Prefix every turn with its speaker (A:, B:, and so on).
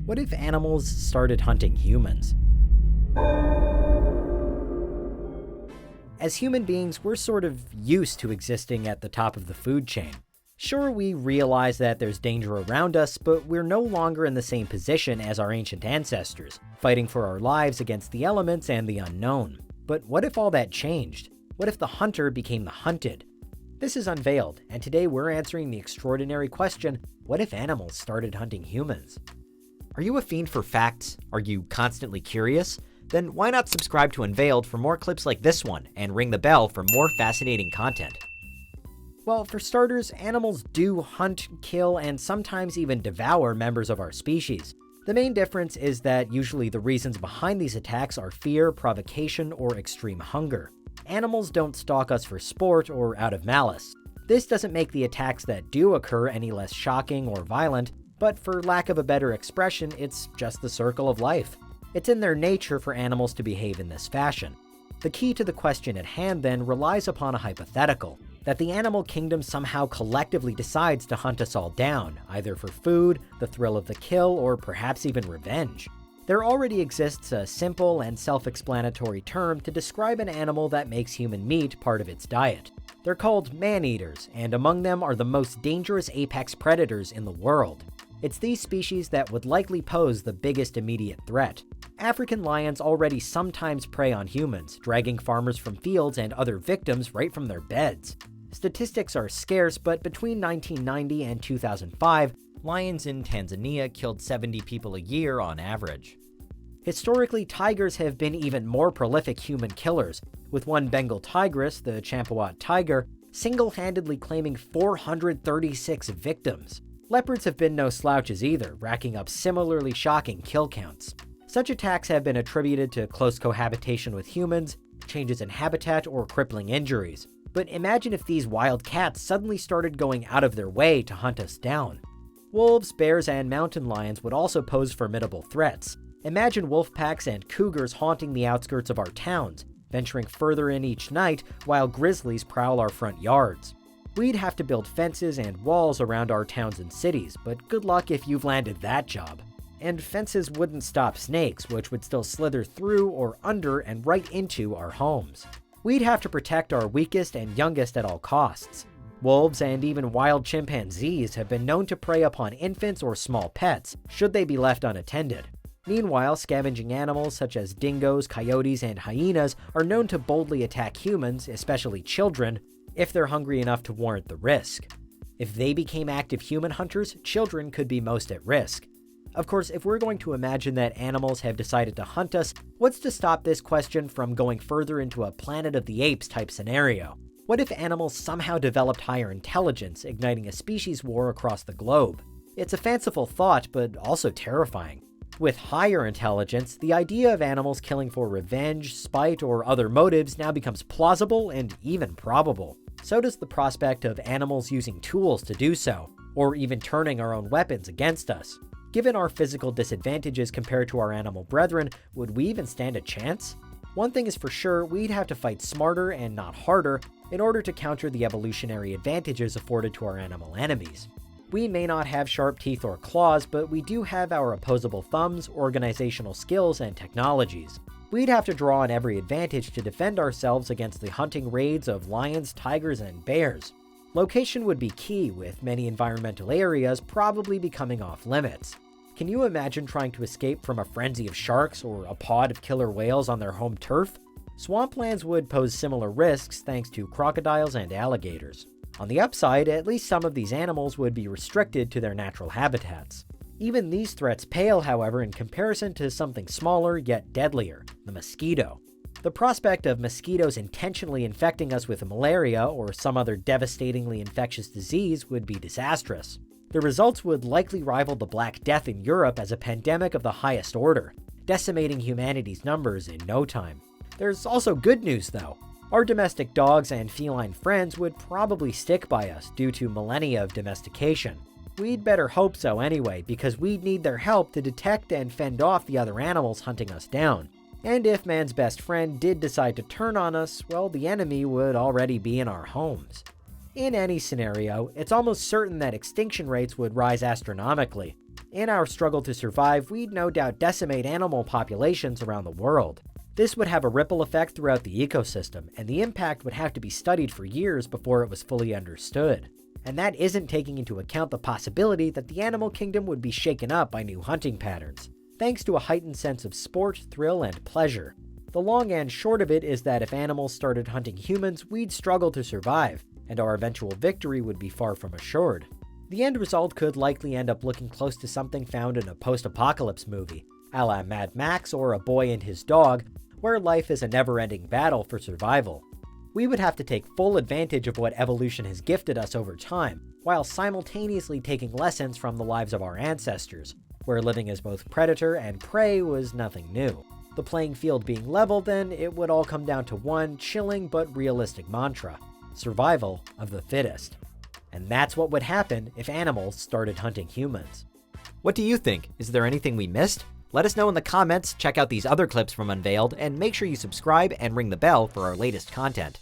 A: What if animals started hunting humans? As human beings, we're sort of used to existing at the top of the food chain. Sure, we realize that there's danger around us, but we're no longer in the same position as our ancient ancestors, fighting for our lives against the elements and the unknown. But what if all that changed? What if the hunter became the hunted? This is Unveiled, and today we're answering the extraordinary question, what if animals started hunting humans? Are you a fiend for facts? Are you constantly curious? Then why not subscribe to Unveiled for more clips like this one, and ring the bell for more fascinating content. Well, for starters, animals do hunt, kill, and sometimes even devour members of our species. The main difference is that usually the reasons behind these attacks are fear, provocation, or extreme hunger. Animals don't stalk us for sport or out of malice. This doesn't make the attacks that do occur any less shocking or violent, but for lack of a better expression, it's just the circle of life. It's in their nature for animals to behave in this fashion. The key to the question at hand then relies upon a hypothetical, that the animal kingdom somehow collectively decides to hunt us all down, either for food, the thrill of the kill, or perhaps even revenge. There already exists a simple and self-explanatory term to describe an animal that makes human meat part of its diet. They're called man-eaters, and among them are the most dangerous apex predators in the world. It's these species that would likely pose the biggest immediate threat. African lions already sometimes prey on humans, dragging farmers from fields and other victims right from their beds. Statistics are scarce, but between 1990 and 2005, lions in Tanzania killed 70 people a year on average. Historically, tigers have been even more prolific human killers, with one Bengal tigress, the Champawat tiger, single-handedly claiming 436 victims. Leopards have been no slouches either, racking up similarly shocking kill counts. Such attacks have been attributed to close cohabitation with humans, changes in habitat, or crippling injuries. But imagine if these wild cats suddenly started going out of their way to hunt us down. Wolves, bears, and mountain lions would also pose formidable threats. Imagine wolf packs and cougars haunting the outskirts of our towns, venturing further in each night while grizzlies prowl our front yards. We'd have to build fences and walls around our towns and cities, but good luck if you've landed that job. And fences wouldn't stop snakes, which would still slither through or under and right into our homes. We'd have to protect our weakest and youngest at all costs. Wolves and even wild chimpanzees have been known to prey upon infants or small pets, should they be left unattended. Meanwhile, scavenging animals such as dingoes, coyotes, and hyenas are known to boldly attack humans, especially children, if they're hungry enough to warrant the risk. If they became active human hunters, children could be most at risk. Of course, if we're going to imagine that animals have decided to hunt us, what's to stop this question from going further into a Planet of the Apes type scenario? What if animals somehow developed higher intelligence, igniting a species war across the globe? It's a fanciful thought, but also terrifying. With higher intelligence, the idea of animals killing for revenge, spite, or other motives now becomes plausible and even probable. So does the prospect of animals using tools to do so, or even turning our own weapons against us. Given our physical disadvantages compared to our animal brethren, would we even stand a chance? One thing is for sure, we'd have to fight smarter and not harder in order to counter the evolutionary advantages afforded to our animal enemies. We may not have sharp teeth or claws, but we do have our opposable thumbs, organizational skills, and technologies. We'd have to draw on every advantage to defend ourselves against the hunting raids of lions, tigers, and bears. Location would be key, with many environmental areas probably becoming off limits. Can you imagine trying to escape from a frenzy of sharks or a pod of killer whales on their home turf? Swamplands would pose similar risks thanks to crocodiles and alligators. On the upside, at least some of these animals would be restricted to their natural habitats. Even these threats pale, however, in comparison to something smaller yet deadlier, the mosquito. The prospect of mosquitoes intentionally infecting us with malaria or some other devastatingly infectious disease would be disastrous. The results would likely rival the Black Death in Europe as a pandemic of the highest order, decimating humanity's numbers in no time. There's also good news, though. Our domestic dogs and feline friends would probably stick by us due to millennia of domestication. We'd better hope so anyway, because we'd need their help to detect and fend off the other animals hunting us down. And if man's best friend did decide to turn on us, well, the enemy would already be in our homes. In any scenario, it's almost certain that extinction rates would rise astronomically. In our struggle to survive, we'd no doubt decimate animal populations around the world. This would have a ripple effect throughout the ecosystem, and the impact would have to be studied for years before it was fully understood. And that isn't taking into account the possibility that the animal kingdom would be shaken up by new hunting patterns, thanks to a heightened sense of sport, thrill, and pleasure. The long and short of it is that if animals started hunting humans, we'd struggle to survive, and our eventual victory would be far from assured. The end result could likely end up looking close to something found in a post-apocalypse movie, a la Mad Max or A Boy and His Dog, where life is a never-ending battle for survival. We would have to take full advantage of what evolution has gifted us over time, while simultaneously taking lessons from the lives of our ancestors, where living as both predator and prey was nothing new. The playing field being level, then it would all come down to one chilling but realistic mantra: survival of the fittest. And that's what would happen if animals started hunting humans. What do you think? Is there anything we missed? Let us know in the comments, check out these other clips from Unveiled, and make sure you subscribe and ring the bell for our latest content.